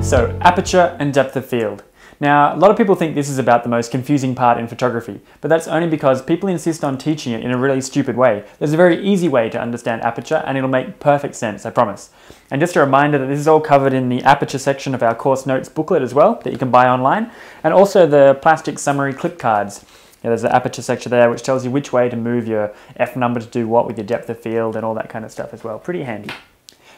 So, aperture and depth of field. Now, a lot of people think this is about the most confusing part in photography, but that's only because people insist on teaching it in a really stupid way. There's a very easy way to understand aperture and it'll make perfect sense, I promise. And just a reminder that this is all covered in the aperture section of our course notes booklet as well, that you can buy online, and also the plastic summary clip cards. There's an aperture section there which tells you which way to move your f number to do what with your depth of field and all that kind of stuff as well. Pretty handy.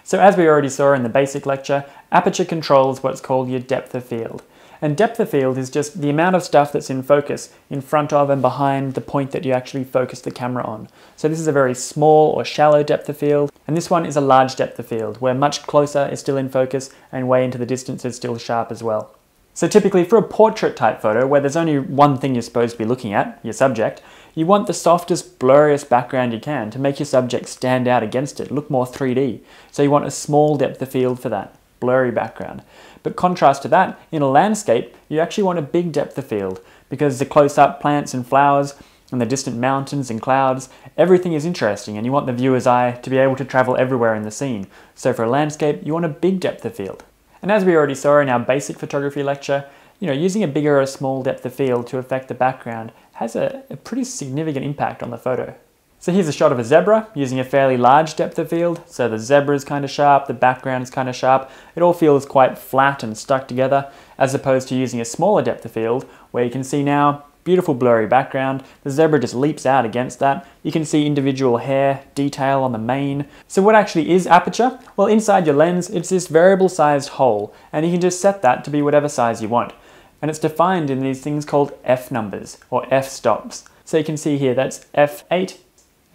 So as we already saw in the basic lecture, aperture controls what's called your depth of field. And depth of field is just the amount of stuff that's in focus in front of and behind the point that you actually focus the camera on. So this is a very small or shallow depth of field, and this one is a large depth of field, where much closer is still in focus and way into the distance is still sharp as well. So typically for a portrait type photo, where there's only one thing you're supposed to be looking at, your subject, you want the softest, blurriest background you can to make your subject stand out against it, look more 3D. So you want a small depth of field for that, blurry background. But contrast to that, in a landscape, you actually want a big depth of field because the close-up plants and flowers and the distant mountains and clouds, everything is interesting and you want the viewer's eye to be able to travel everywhere in the scene. So for a landscape, you want a big depth of field. And as we already saw in our basic photography lecture, using a bigger or a small depth of field to affect the background has a pretty significant impact on the photo. So here's a shot of a zebra using a fairly large depth of field. So the zebra is kind of sharp, the background is kind of sharp. It all feels quite flat and stuck together, as opposed to using a smaller depth of field where you can see now, beautiful blurry background. The zebra just leaps out against that. You can see individual hair detail on the mane. So what actually is aperture? Well, inside your lens, it's this variable sized hole, and you can just set that to be whatever size you want. And it's defined in these things called f numbers or f stops. So you can see here that's f8,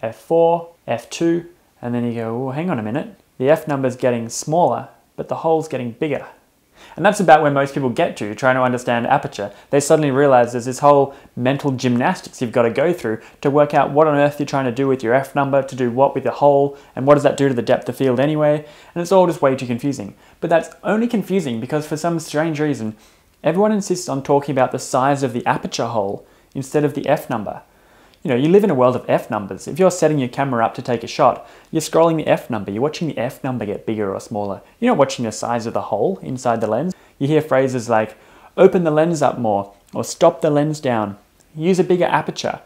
f4, f2, and then you go, oh, hang on a minute, the f number's getting smaller, but the hole's getting bigger. And that's about where most people get to trying to understand aperture. They suddenly realize there's this whole mental gymnastics you've got to go through to work out what on earth you're trying to do with your f number, to do what with the hole, and what does that do to the depth of field anyway, and it's all just way too confusing. But that's only confusing because for some strange reason, everyone insists on talking about the size of the aperture hole instead of the f number. You live in a world of f numbers. If you're setting your camera up to take a shot, you're scrolling the f number. You're watching the f number get bigger or smaller. You're not watching the size of the hole inside the lens. You hear phrases like, open the lens up more, or stop the lens down, use a bigger aperture.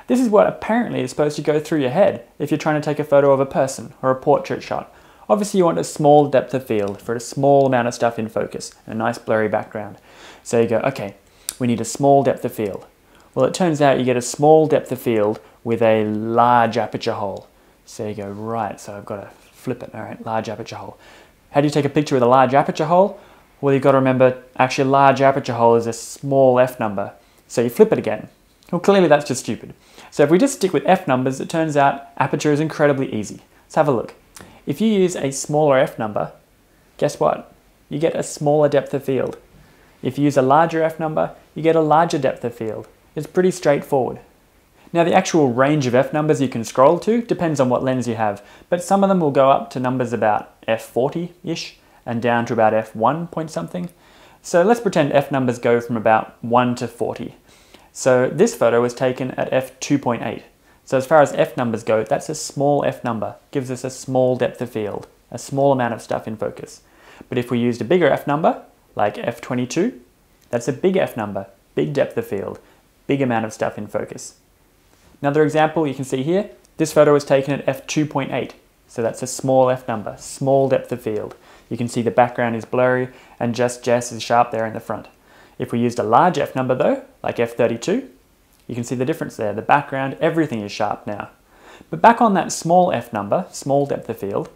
This is what apparently is supposed to go through your head if you're trying to take a photo of a person or a portrait shot. Obviously you want a small depth of field for a small amount of stuff in focus, and a nice blurry background. So you go, okay, we need a small depth of field. Well, it turns out you get a small depth of field with a large aperture hole. So you go, right, so I've got to flip it. All right, large aperture hole. How do you take a picture with a large aperture hole? Well, you've got to remember, actually a large aperture hole is a small f number. So you flip it again. Well, clearly that's just stupid. So if we just stick with f numbers, it turns out aperture is incredibly easy. Let's have a look. If you use a smaller f number, guess what? You get a smaller depth of field. If you use a larger f number, you get a larger depth of field. It's pretty straightforward. Now the actual range of f numbers you can scroll to depends on what lens you have, but some of them will go up to numbers about f40-ish and down to about f1 point something. So let's pretend f numbers go from about 1 to 40. So this photo was taken at f2.8. So as far as f numbers go, that's a small f number, gives us a small depth of field, a small amount of stuff in focus. But if we used a bigger f number, like f22, that's a big f number, big depth of field, big amount of stuff in focus. Another example you can see here, this photo was taken at f2.8, so that's a small f number, small depth of field. You can see the background is blurry and just Jess is sharp there in the front. If we used a large f number though, like f32, you can see the difference there. The background, everything is sharp now. But back on that small f number, small depth of field,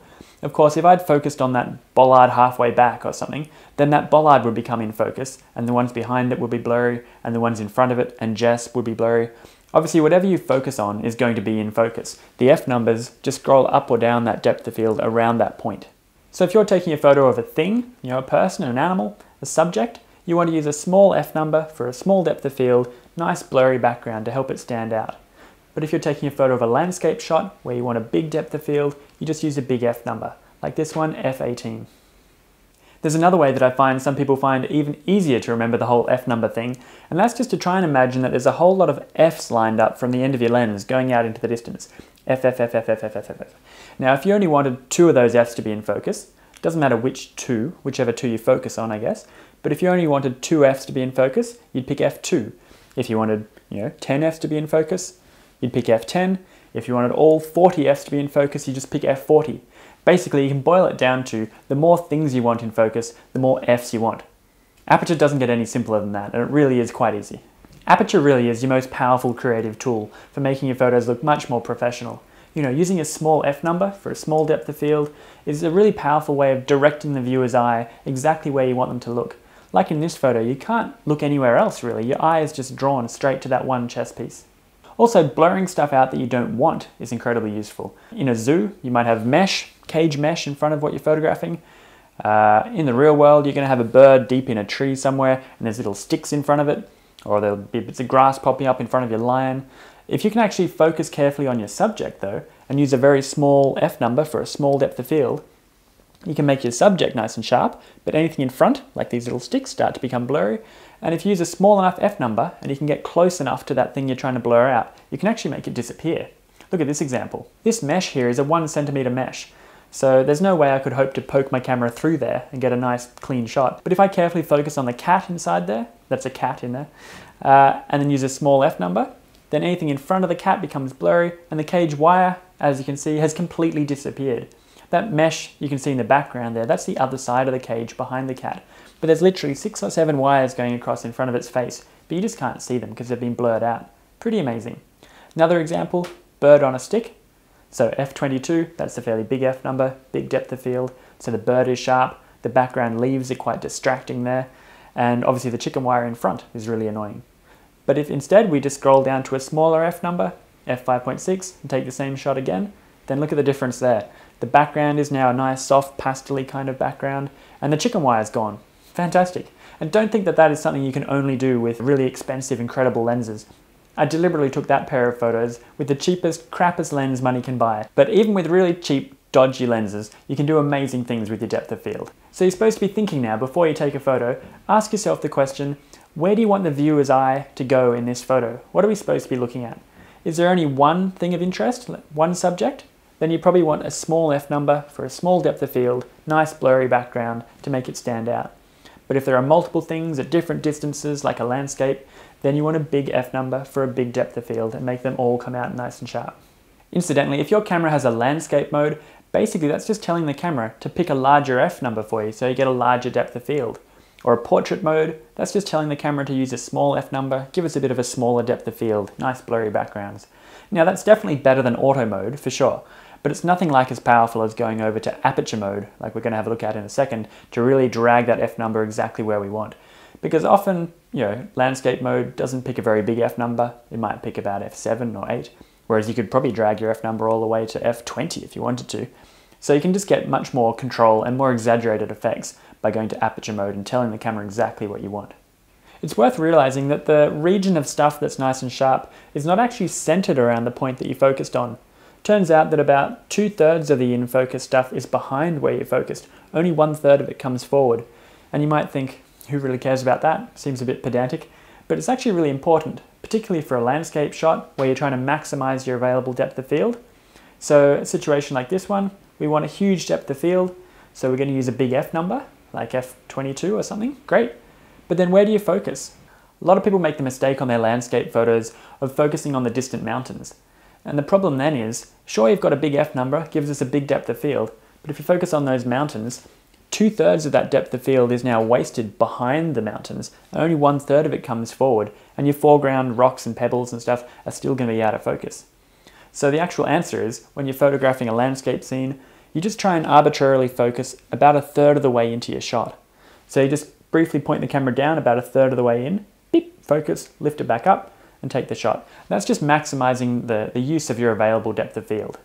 of course, if I'd focused on that bollard halfway back or something, then that bollard would become in focus, and the ones behind it would be blurry, and the ones in front of it and Jess would be blurry. Obviously, whatever you focus on is going to be in focus. The f numbers just scroll up or down that depth of field around that point. So if you're taking a photo of a thing, a person, an animal, a subject, you want to use a small f number for a small depth of field, nice blurry background to help it stand out. But if you're taking a photo of a landscape shot where you want a big depth of field, you just use a big f number, like this one, f18. There's another way that I find some people find even easier to remember the whole f number thing, and that's just to try and imagine that there's a whole lot of f's lined up from the end of your lens going out into the distance. F, F, F, F, F, F, F, F, F. Now if you only wanted 2 of those f's to be in focus, Doesn't matter which two, whichever two you focus on, I guess. But if you only wanted 2 f's to be in focus, you'd pick f2. If you wanted, 10 f's to be in focus, you'd pick f10. If you wanted all 40 f's to be in focus, you just pick f40. Basically, you can boil it down to the more things you want in focus, the more f's you want. Aperture doesn't get any simpler than that, and it really is quite easy. Aperture really is your most powerful creative tool for making your photos look much more professional. Using a small f number for a small depth of field is a really powerful way of directing the viewer's eye exactly where you want them to look. Like in this photo, you can't look anywhere else really. Your eye is just drawn straight to that one chess piece. Also, blurring stuff out that you don't want is incredibly useful. In a zoo, you might have mesh, cage mesh in front of what you're photographing. In the real world, you're going to have a bird deep in a tree somewhere and there's little sticks in front of it, or there'll be bits of grass popping up in front of your lion. If you can actually focus carefully on your subject though, and use a very small f number for a small depth of field, you can make your subject nice and sharp, but anything in front, like these little sticks, start to become blurry. And if you use a small enough f number, and you can get close enough to that thing you're trying to blur out, you can actually make it disappear. Look at this example. This mesh here is a 1 centimeter mesh. So there's no way I could hope to poke my camera through there and get a nice clean shot. But if I carefully focus on the cat inside there, that's a cat in there, and then use a small f number, then anything in front of the cat becomes blurry, and the cage wire, as you can see, has completely disappeared. That mesh you can see in the background there, that's the other side of the cage behind the cat. But there's literally 6 or 7 wires going across in front of its face, but you just can't see them because they've been blurred out. Pretty amazing. Another example, bird on a stick. So f22, that's a fairly big f number, big depth of field, so the bird is sharp, the background leaves are quite distracting there, and obviously the chicken wire in front is really annoying. But if instead we just scroll down to a smaller f number, f5.6, and take the same shot again, then look at the difference there. The background is now a nice soft pastel-y kind of background, and the chicken wire is gone. Fantastic. And don't think that that is something you can only do with really expensive, incredible lenses. I deliberately took that pair of photos with the cheapest, crappiest lens money can buy. But even with really cheap, dodgy lenses, you can do amazing things with your depth of field. So you're supposed to be thinking now, before you take a photo, ask yourself the question, where do you want the viewer's eye to go in this photo? What are we supposed to be looking at? Is there only one thing of interest, one subject? Then you probably want a small f number for a small depth of field, nice blurry background to make it stand out. But if there are multiple things at different distances, like a landscape, then you want a big f number for a big depth of field and make them all come out nice and sharp. Incidentally, if your camera has a landscape mode, basically that's just telling the camera to pick a larger f number for you so you get a larger depth of field. Or a portrait mode, that's just telling the camera to use a small f number, give us a bit of a smaller depth of field, nice blurry backgrounds. Now that's definitely better than auto mode, for sure. But it's nothing like as powerful as going over to aperture mode, like we're going to have a look at in a second, to really drag that f number exactly where we want. Because often, landscape mode doesn't pick a very big f number. It might pick about f7 or 8, whereas you could probably drag your f number all the way to f20 if you wanted to. So you can just get much more control and more exaggerated effects by going to aperture mode and telling the camera exactly what you want. It's worth realizing that the region of stuff that's nice and sharp is not actually centered around the point that you focused on. Turns out that about 2/3 of the in-focus stuff is behind where you're focused. Only 1/3 of it comes forward. And you might think, who really cares about that? Seems a bit pedantic. But it's actually really important, particularly for a landscape shot where you're trying to maximize your available depth of field. So a situation like this one, we want a huge depth of field, so we're going to use a big f number, like f22 or something. Great. But then where do you focus? A lot of people make the mistake on their landscape photos of focusing on the distant mountains. And the problem then is, sure, you've got a big f number, gives us a big depth of field, but if you focus on those mountains, 2/3 of that depth of field is now wasted behind the mountains. Only 1/3 of it comes forward, and your foreground rocks and pebbles and stuff are still going to be out of focus. So the actual answer is, when you're photographing a landscape scene, you just try and arbitrarily focus about 1/3 of the way into your shot. So you just briefly point the camera down about 1/3 of the way in, beep, focus, lift it back up, and take the shot. That's just maximizing the use of your available depth of field.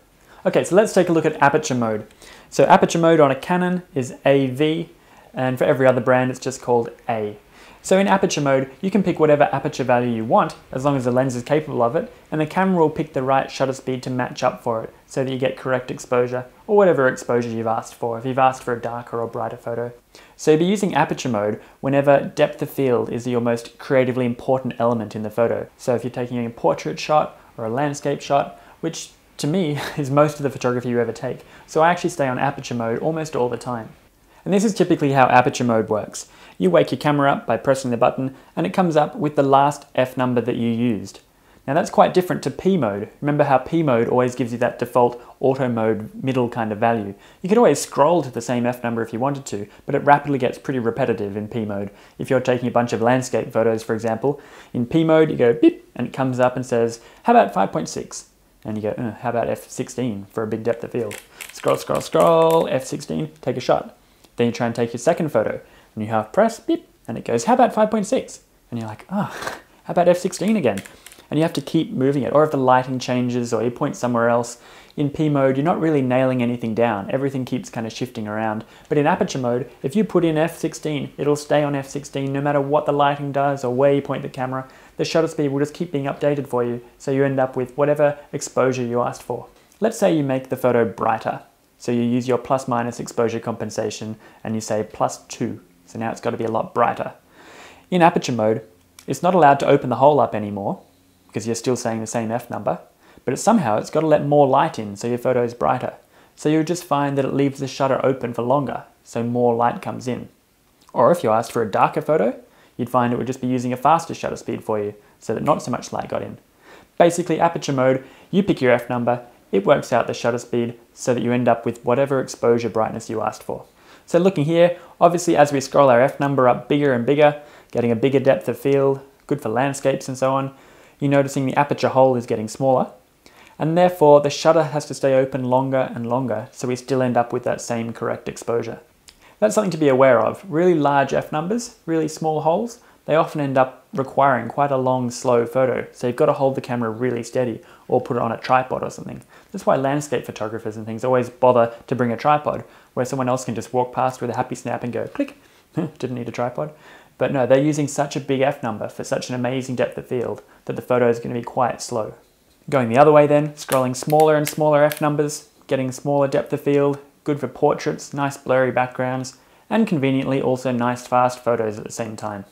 Okay, so let's take a look at aperture mode. So aperture mode on a Canon is AV, and for every other brand it's just called A. So in aperture mode, you can pick whatever aperture value you want, as long as the lens is capable of it, and the camera will pick the right shutter speed to match up for it, so that you get correct exposure, or whatever exposure you've asked for, if you've asked for a darker or brighter photo. So you'll be using aperture mode whenever depth of field is your most creatively important element in the photo. So if you're taking a portrait shot or a landscape shot, which to me is most of the photography you ever take. So I actually stay on aperture mode almost all the time. And this is typically how aperture mode works. You wake your camera up by pressing the button and it comes up with the last F number that you used. Now that's quite different to P mode. Remember how P mode always gives you that default auto mode middle kind of value. You could always scroll to the same F number if you wanted to, but it rapidly gets pretty repetitive in P mode. If you're taking a bunch of landscape photos, for example, in P mode you go beep and it comes up and says, how about 5.6? And you go, how about F16 for a big depth of field? Scroll, scroll, scroll, F16, take a shot. Then you try and take your second photo and you half press, beep, and it goes, how about 5.6? And you're like, how about F16 again? And you have to keep moving it. Or if the lighting changes or you point somewhere else, in P mode, you're not really nailing anything down. Everything keeps kind of shifting around. But in aperture mode, if you put in F16, it'll stay on F16 no matter what the lighting does or where you point the camera. The shutter speed will just keep being updated for you, so you end up with whatever exposure you asked for. Let's say you make the photo brighter. So you use your plus minus exposure compensation and you say +2. So now it's got to be a lot brighter. In aperture mode, it's not allowed to open the hole up anymore, because you're still saying the same F number, but somehow it's got to let more light in so your photo is brighter. So you'll just find that it leaves the shutter open for longer, so more light comes in. Or if you asked for a darker photo, you'd find it would just be using a faster shutter speed for you, so that not so much light got in. Basically, aperture mode, you pick your F number, it works out the shutter speed so that you end up with whatever exposure brightness you asked for. So looking here, obviously as we scroll our F number up bigger and bigger, getting a bigger depth of field, good for landscapes and so on, you're noticing the aperture hole is getting smaller, and therefore the shutter has to stay open longer and longer, so we still end up with that same correct exposure. That's something to be aware of. Really large F numbers, really small holes, they often end up requiring quite a long, slow photo, so you've got to hold the camera really steady or put it on a tripod or something. That's why landscape photographers and things always bother to bring a tripod, where someone else can just walk past with a happy snap and go, click, didn't need a tripod. But no, they're using such a big F number for such an amazing depth of field that the photo is going to be quite slow. Going the other way then, scrolling smaller and smaller F numbers, getting smaller depth of field, good for portraits, nice blurry backgrounds, and conveniently also nice fast photos at the same time.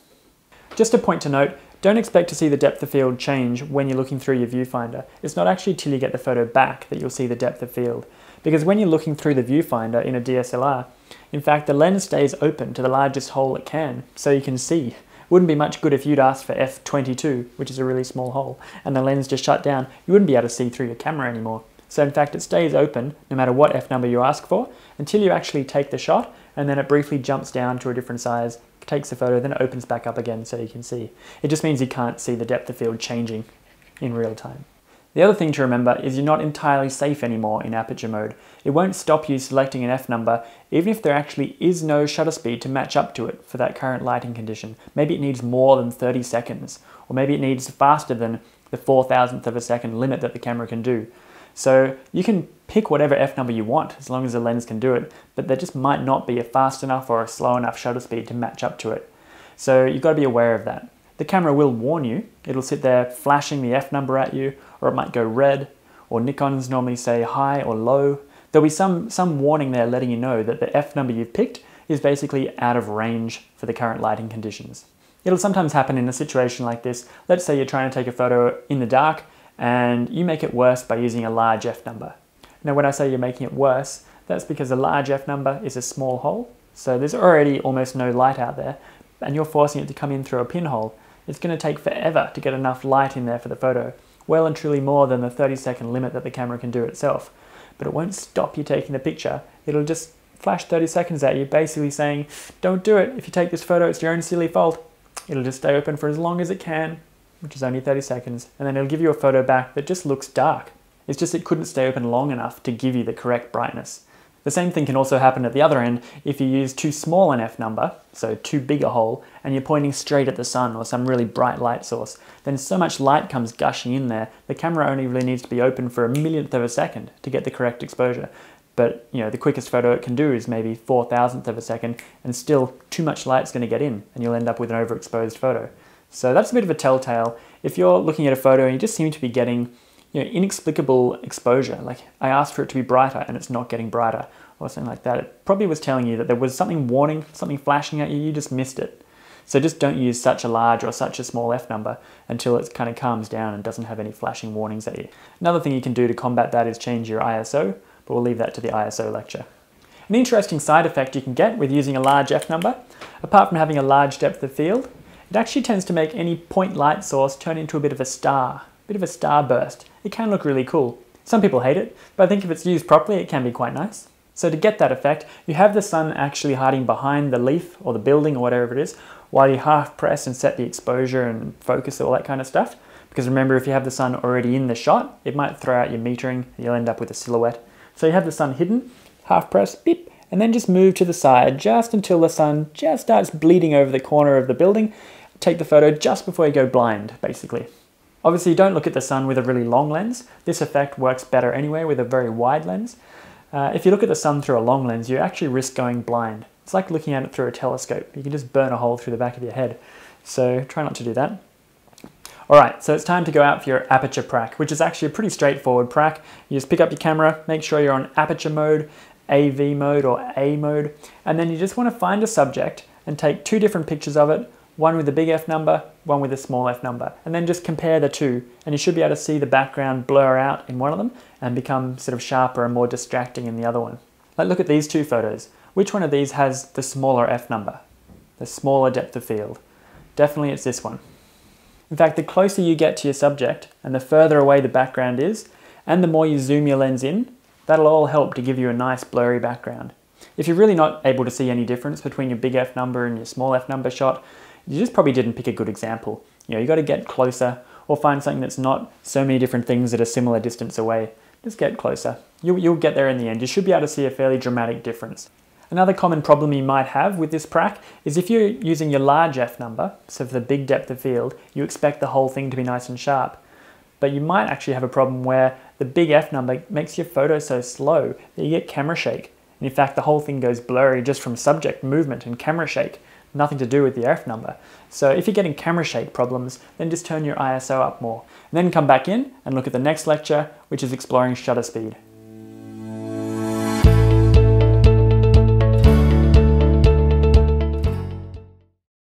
Just a point to note, don't expect to see the depth of field change when you're looking through your viewfinder. It's not actually till you get the photo back that you'll see the depth of field. Because when you're looking through the viewfinder in a DSLR, in fact the lens stays open to the largest hole it can, so you can see. Wouldn't be much good if you'd asked for f22, which is a really small hole, and the lens just shut down. You wouldn't be able to see through your camera anymore. So in fact it stays open no matter what F number you ask for until you actually take the shot, and then it briefly jumps down to a different size, takes the photo, then it opens back up again so you can see. It just means you can't see the depth of field changing in real time. The other thing to remember is you're not entirely safe anymore in aperture mode. It won't stop you selecting an F number even if there actually is no shutter speed to match up to it for that current lighting condition. Maybe it needs more than 30 seconds, or maybe it needs faster than the 4,000th of a second limit that the camera can do. So you can pick whatever F number you want as long as the lens can do it, but there just might not be a fast enough or a slow enough shutter speed to match up to it. So you've got to be aware of that. The camera will warn you. It'll sit there flashing the F number at you, or it might go red, or Nikons normally say high or low. There'll be some warning there letting you know that the F number you've picked is basically out of range for the current lighting conditions. It'll sometimes happen in a situation like this. Let's say you're trying to take a photo in the dark and you make it worse by using a large F number. Now when I say you're making it worse, that's because a large F number is a small hole, so there's already almost no light out there, and you're forcing it to come in through a pinhole. It's going to take forever to get enough light in there for the photo, well and truly more than the 30-second limit that the camera can do itself. But it won't stop you taking the picture, it'll just flash 30 seconds at you, basically saying, don't do it, if you take this photo it's your own silly fault. It'll just stay open for as long as it can, which is only 30 seconds, and then it'll give you a photo back that just looks dark. It's just it couldn't stay open long enough to give you the correct brightness. The same thing can also happen at the other end if you use too small an F number, so too big a hole, and you're pointing straight at the sun or some really bright light source. Then so much light comes gushing in there, the camera only really needs to be open for a millionth of a second to get the correct exposure. But you know, the quickest photo it can do is maybe 4,000th of a second, and still too much light's going to get in, and you'll end up with an overexposed photo. So that's a bit of a telltale. If you're looking at a photo and you just seem to be getting inexplicable exposure, like I asked for it to be brighter and it's not getting brighter, or something like that, it probably was telling you that there was something warning, something flashing at you, you just missed it. So just don't use such a large or such a small F number until it kind of calms down and doesn't have any flashing warnings at you. Another thing you can do to combat that is change your ISO, but we'll leave that to the ISO lecture. An interesting side effect you can get with using a large f number, apart from having a large depth of field, it actually tends to make any point light source turn into a bit of a star, starburst. It can look really cool. Some people hate it, but I think if it's used properly, it can be quite nice. So to get that effect, you have the sun actually hiding behind the leaf or the building or whatever it is, while you half press and set the exposure and focus, all that kind of stuff. Because remember, if you have the sun already in the shot, it might throw out your metering, and you'll end up with a silhouette. So you have the sun hidden, half press, beep, and then just move to the side just until the sun just starts bleeding over the corner of the building. Take the photo just before you go blind, basically. Obviously, don't look at the sun with a really long lens. This effect works better anyway with a very wide lens. If you look at the sun through a long lens, you actually risk going blind. It's like looking at it through a telescope. You can just burn a hole through the back of your head. So try not to do that. Alright, so it's time to go out for your aperture prac, which is actually a pretty straightforward prac. You just pick up your camera, make sure you're on aperture mode, AV mode or A mode, and then you just want to find a subject and take 2 different pictures of it, one with a big F number, one with a small f number, and then just compare the 2, and you should be able to see the background blur out in one of them and become sort of sharper and more distracting in the other one. Like, look at these 2 photos. Which one of these has the smaller f number, the smaller depth of field? Definitely it's this one. In fact, the closer you get to your subject and the further away the background is, and the more you zoom your lens in, that'll all help to give you a nice blurry background. If you're really not able to see any difference between your big f number and your small f number shot, you just probably didn't pick a good example. You know, you got to get closer or find something that's not so many different things at a similar distance away. Just get closer. You'll get there in the end. You should be able to see a fairly dramatic difference. Another common problem you might have with this prac is if you're using your large f number, so for the big depth of field, you expect the whole thing to be nice and sharp. But you might actually have a problem where the big f number makes your photo so slow that you get camera shake. And in fact, the whole thing goes blurry just from subject movement and camera shake. Nothing to do with the f number. So if you're getting camera shake problems, then just turn your ISO up more. And then come back in and look at the next lecture, which is exploring shutter speed.